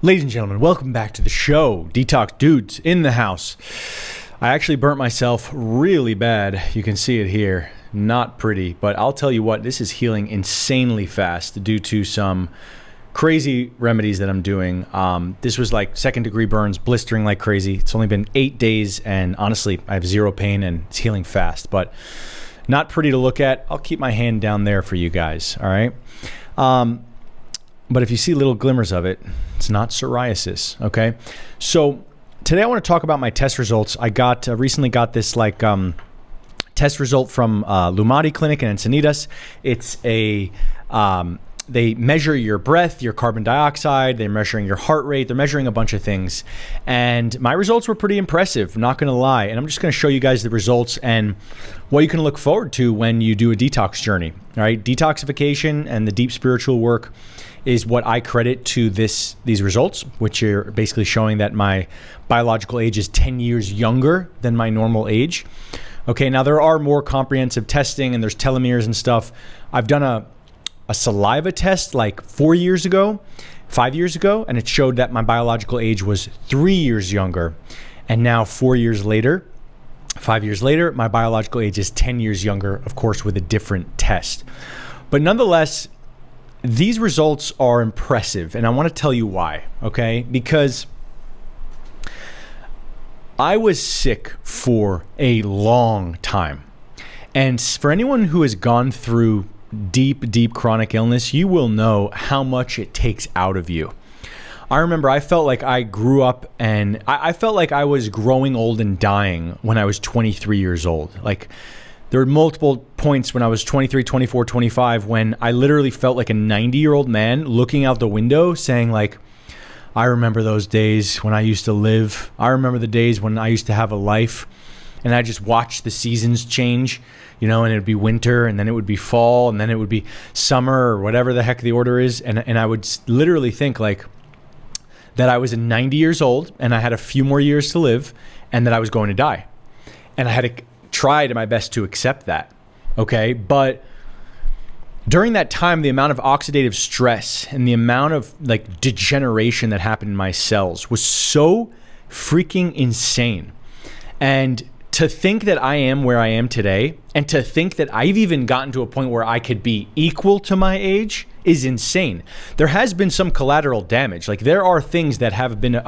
Ladies and gentlemen, welcome back to the show. Detox dudes in the house. I actually burnt myself really bad. You can see it here. Not pretty, but I'll tell you what, this is healing insanely fast due to some crazy remedies that I'm doing. This was like second-degree burns, blistering like crazy. It's only been 8 days, and honestly, I have zero pain, and it's healing fast, but not pretty to look at. I'll keep my hand down there for you guys, all right? But if you see little glimmers of it, it's not psoriasis, okay? So today I want to talk about my test results. I recently got this test result from Lumati Clinic in Encinitas. It's they measure your breath, your carbon dioxide, they're measuring your heart rate, they're measuring a bunch of things. And my results were pretty impressive, not gonna lie. And I'm just gonna show you guys the results and what you can look forward to when you do a detox journey, all right? Detoxification and the deep spiritual work is what I credit to these results, which are basically showing that my biological age is 10 years younger than my normal age. Okay, now there are more comprehensive testing and there's telomeres and stuff. I've done a saliva test like 5 years ago, and it showed that my biological age was 3 years younger. And now 5 years later, my biological age is 10 years younger, of course, with a different test. But nonetheless, these results are impressive, and I want to tell you why, okay? Because I was sick for a long time. And for anyone who has gone through deep chronic illness, you will know how much it takes out of you. I remember I felt like I grew up and I felt like I was growing old and dying when I was 23 years old. Like, there were multiple points when I was 23, 24, 25 when I literally felt like a 90-year-old man looking out the window saying like, I remember those days when I used to live. I remember the days when I used to have a life, and I just watched the seasons change, and it would be winter, and then it would be fall, and then it would be summer, or whatever the heck the order is. And I would literally think like that I was 90 years old and I had a few more years to live and that I was going to die. And I had to try my best to accept that, okay? But during that time, the amount of oxidative stress and the amount of like degeneration that happened in my cells was so freaking insane. And to think that I am where I am today, and to think that I've even gotten to a point where I could be equal to my age is insane. There has been some collateral damage. Like, there are things that have been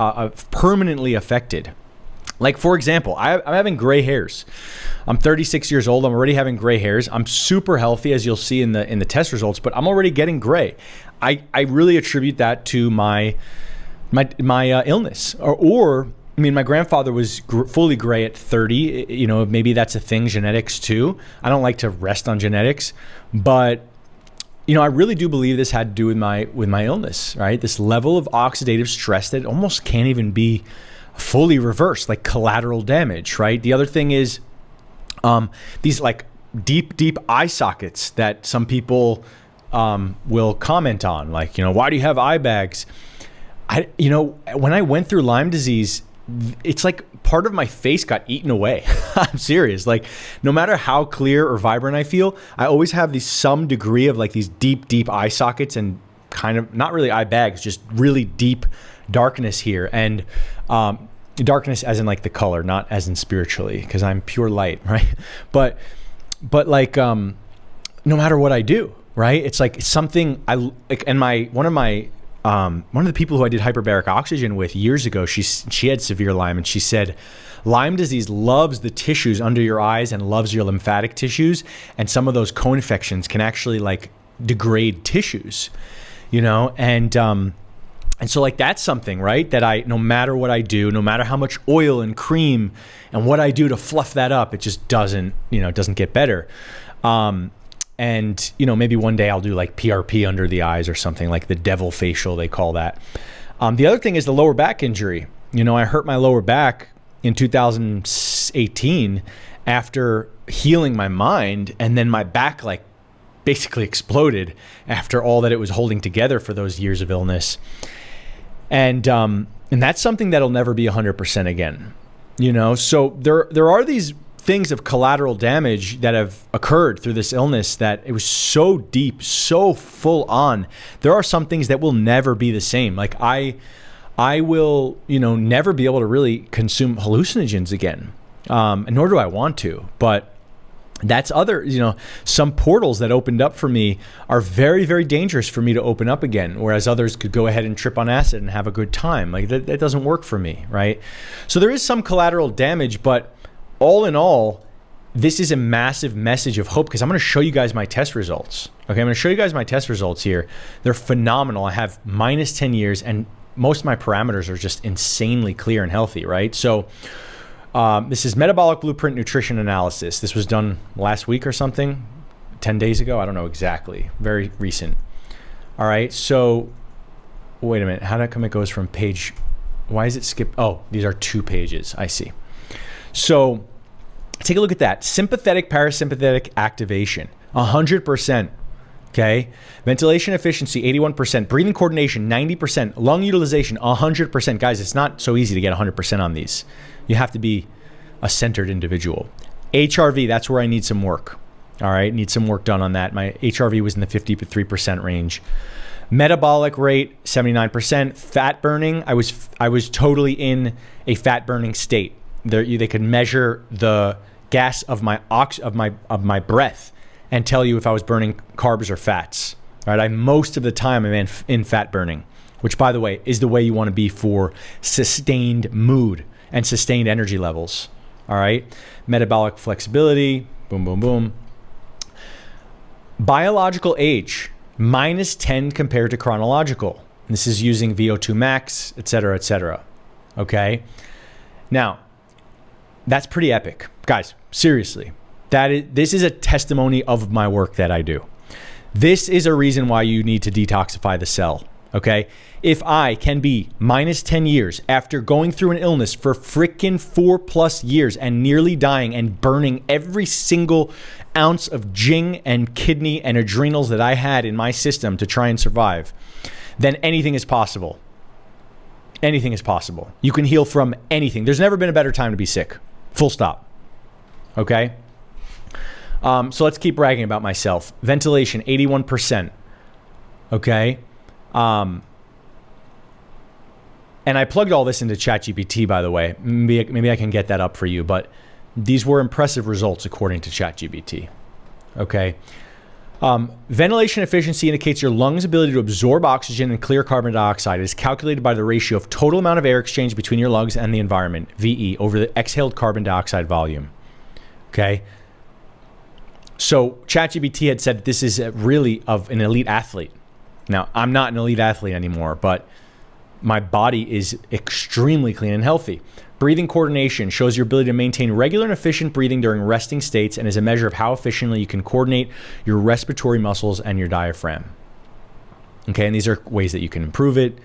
permanently affected. Like, for example, I'm having gray hairs. I'm 36 years old. I'm already having gray hairs. I'm super healthy, as you'll see in the test results, but I'm already getting gray. I really attribute that to my illness. My grandfather was fully gray at 30. Maybe that's a thing, genetics too. I don't like to rest on genetics, but I really do believe this had to do with my illness, right? This level of oxidative stress that almost can't even be fully reversed, like collateral damage, right? The other thing is these like deep eye sockets that some people will comment on, like, why do you have eye bags? When I went through Lyme disease, it's like part of my face got eaten away. I'm serious. Like, no matter how clear or vibrant I feel, I always have some degree of like these deep eye sockets and kind of not really eye bags, just really deep darkness here. And darkness as in like the color, not as in spiritually, because I'm pure light, right? But like no matter what I do, right? It's like something I like. And one of the people who I did hyperbaric oxygen with years ago, she had severe Lyme, and she said Lyme disease loves the tissues under your eyes and loves your lymphatic tissues, and some of those co-infections can actually like degrade tissues, and so like that's something, right, that no matter what I do, no matter how much oil and cream and what I do to fluff that up, it just doesn't get better. And maybe one day I'll do like PRP under the eyes or something, like the devil facial, they call that. The other thing is the lower back injury. I hurt my lower back in 2018 after healing my mind, and then my back like basically exploded after all that it was holding together for those years of illness. And that's something that'll never be 100% again, So there are these things of collateral damage that have occurred through this illness that it was so deep, so full on. There are some things that will never be the same. Like I will, never be able to really consume hallucinogens again. And nor do I want to, but that's some portals that opened up for me are very, very dangerous for me to open up again. Whereas others could go ahead and trip on acid and have a good time. Like that doesn't work for me, right? So there is some collateral damage, but all in all, this is a massive message of hope because I'm going to show you guys my test results. Okay, I'm going to show you guys my test results here. They're phenomenal. I have minus 10 years and most of my parameters are just insanely clear and healthy, right? So this is metabolic blueprint nutrition analysis. This was done last week or something, 10 days ago. I don't know exactly. Very recent. All right. So wait a minute. How come it goes from page? Why is it skipped? Oh, these are 2 pages. I see. So take a look at that. Sympathetic parasympathetic activation, 100%. Okay. Ventilation efficiency, 81%. Breathing coordination, 90%. Lung utilization, 100%. Guys, it's not so easy to get 100% on these. You have to be a centered individual. HRV, that's where I need some work. All right. Need some work done on that. My HRV was in the 53% range. Metabolic rate, 79%. Fat burning, I was totally in a fat burning state. They could measure the gas of my breath and tell you if I was burning carbs or fats. All right, most of the time I'm in fat burning, which by the way is the way you want to be for sustained mood and sustained energy levels. All right, metabolic flexibility, boom, boom, boom. Biological age, minus 10 compared to chronological. This is using VO2 max, et cetera, et cetera. Okay, now that's pretty epic, guys. Seriously. This is a testimony of my work that I do. This is a reason why you need to detoxify the cell, okay? If I can be minus 10 years after going through an illness for freaking 4+ years and nearly dying and burning every single ounce of jing and kidney and adrenals that I had in my system to try and survive, then anything is possible. Anything is possible. You can heal from anything. There's never been a better time to be sick. Full stop. Okay? So let's keep bragging about myself. Ventilation, 81%. Okay. And I plugged all this into ChatGPT, by the way. Maybe I can get that up for you, but these were impressive results according to ChatGPT. Okay. Ventilation efficiency indicates your lungs' ability to absorb oxygen and clear carbon dioxide. It is calculated by the ratio of total amount of air exchange between your lungs and the environment, VE, over the exhaled carbon dioxide volume. Okay. So ChatGPT had said this is really of an elite athlete. Now, I'm not an elite athlete anymore, but my body is extremely clean and healthy. Breathing coordination shows your ability to maintain regular and efficient breathing during resting states and is a measure of how efficiently you can coordinate your respiratory muscles and your diaphragm. Okay, and these are ways that you can improve it.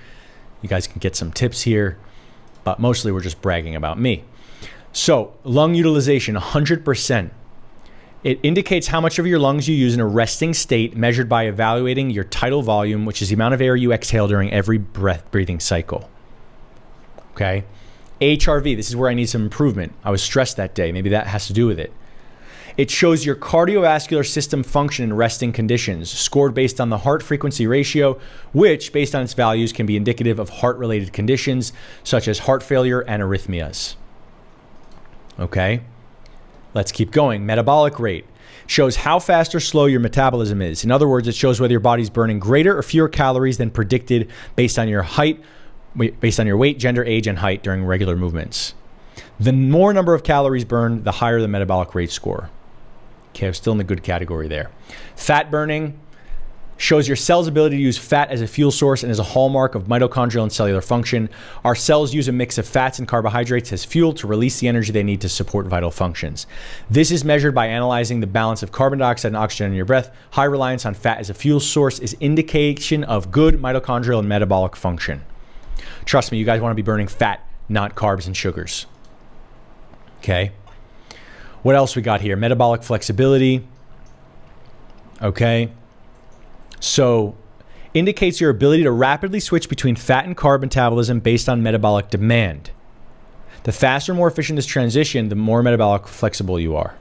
You guys can get some tips here, but mostly we're just bragging about me. So, lung utilization, 100%. It indicates how much of your lungs you use in a resting state measured by evaluating your tidal volume, which is the amount of air you exhale during every breathing cycle. Okay. HRV, this is where I need some improvement. I was stressed that day. Maybe that has to do with it. It shows your cardiovascular system function in resting conditions, scored based on the heart frequency ratio, which, based on its values, can be indicative of heart-related conditions such as heart failure and arrhythmias. Okay. Let's keep going. Metabolic rate shows how fast or slow your metabolism is. In other words, it shows whether your body's burning greater or fewer calories than predicted based on your weight, gender, age, and height during regular movements. The more number of calories burned, the higher the metabolic rate score. Okay, I'm still in the good category there. Fat burning shows your cell's ability to use fat as a fuel source and is a hallmark of mitochondrial and cellular function. Our cells use a mix of fats and carbohydrates as fuel to release the energy they need to support vital functions. This is measured by analyzing the balance of carbon dioxide and oxygen in your breath. High reliance on fat as a fuel source is indication of good mitochondrial and metabolic function. Trust me, you guys want to be burning fat, not carbs and sugars. Okay. What else we got here? Metabolic flexibility. Okay. So, indicates your ability to rapidly switch between fat and carb metabolism based on metabolic demand. The faster, more efficient this transition, the more metabolic flexible you are.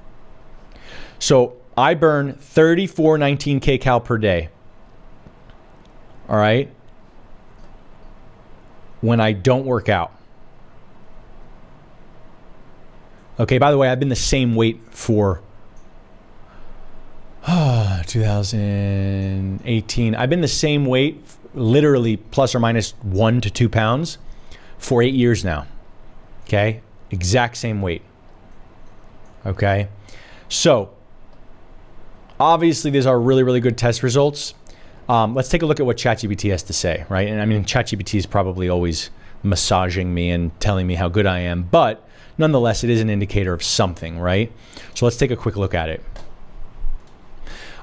So, I burn 3419 kcal per day. All right. when I don't work out. Okay, by the way, I've been the same weight for 2018. I've been the same weight, literally plus or minus 1 to 2 pounds for 8 years now. Okay, exact same weight. Okay, so obviously these are really, really good test results. Let's take a look at what ChatGPT has to say, right? And I mean, ChatGPT is probably always massaging me and telling me how good I am, but nonetheless, it is an indicator of something, right? So let's take a quick look at it.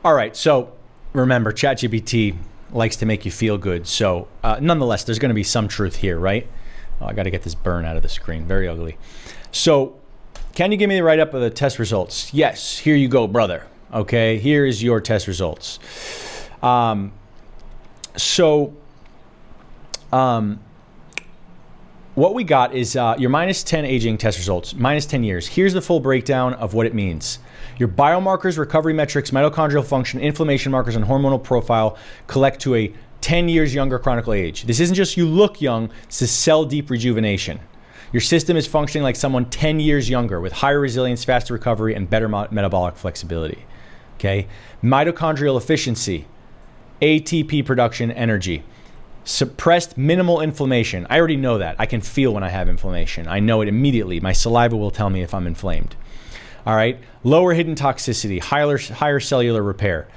All right, so remember, ChatGPT likes to make you feel good. So nonetheless, there's going to be some truth here, right? Oh, I got to get this burn out of the screen. Very ugly. So can you give me the write-up of the test results? Yes, here you go, brother. Okay, here is your test results. What we got is your minus 10 aging test results, minus 10 years. Here's the full breakdown of what it means. Your biomarkers, recovery metrics, mitochondrial function, inflammation markers, and hormonal profile collect to a 10 years younger chronic age. This isn't just you look young, this is cell deep rejuvenation. Your system is functioning like someone 10 years younger with higher resilience, faster recovery, and better metabolic flexibility. Okay? Mitochondrial efficiency, ATP production, energy. Suppressed minimal inflammation. I already know that. I can feel when I have inflammation. I know it immediately. My saliva will tell me if I'm inflamed. All right. Lower hidden toxicity, higher cellular repair,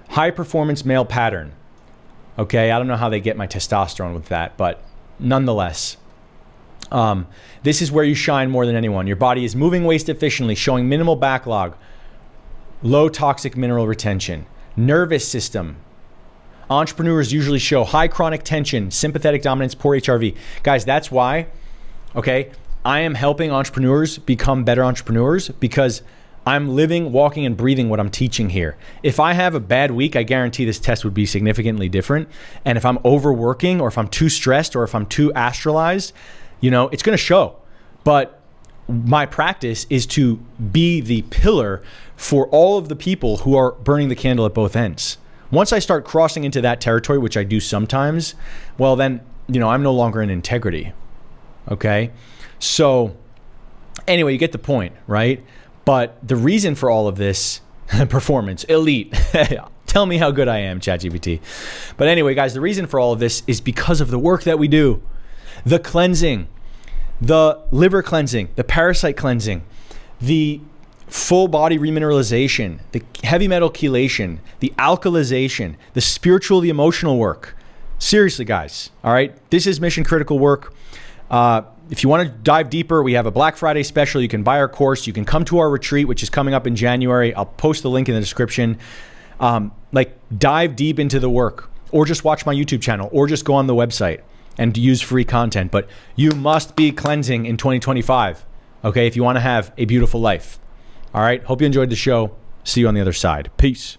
high performance male pattern. Okay. I don't know how they get my testosterone with that, but nonetheless, this is where you shine more than anyone. Your body is moving waste efficiently, showing minimal backlog, low toxic mineral retention, nervous system. Entrepreneurs usually show high chronic tension, sympathetic dominance, poor HRV. Guys, that's why, okay, I am helping entrepreneurs become better entrepreneurs because I'm living, walking, and breathing what I'm teaching here. If I have a bad week, I guarantee this test would be significantly different. And if I'm overworking or if I'm too stressed or if I'm too astralized, it's going to show. But my practice is to be the pillar for all of the people who are burning the candle at both ends. Once I start crossing into that territory, which I do sometimes, well then, I'm no longer in integrity. Okay? So anyway, you get the point, right? But the reason for all of this, performance, elite. Tell me how good I am, ChatGPT. But anyway, guys, the reason for all of this is because of the work that we do. The cleansing, the liver cleansing, the parasite cleansing, the full body remineralization, the heavy metal chelation, the alkalization, the spiritual, the emotional work. Seriously, guys. All right. This is mission critical work. If you want to dive deeper, we have a Black Friday special. You can buy our course. You can come to our retreat, which is coming up in January. I'll post the link in the description. Dive deep into the work, or just watch my YouTube channel, or just go on the website and use free content. But you must be cleansing in 2025. Okay. If you want to have a beautiful life. All right. Hope you enjoyed the show. See you on the other side. Peace.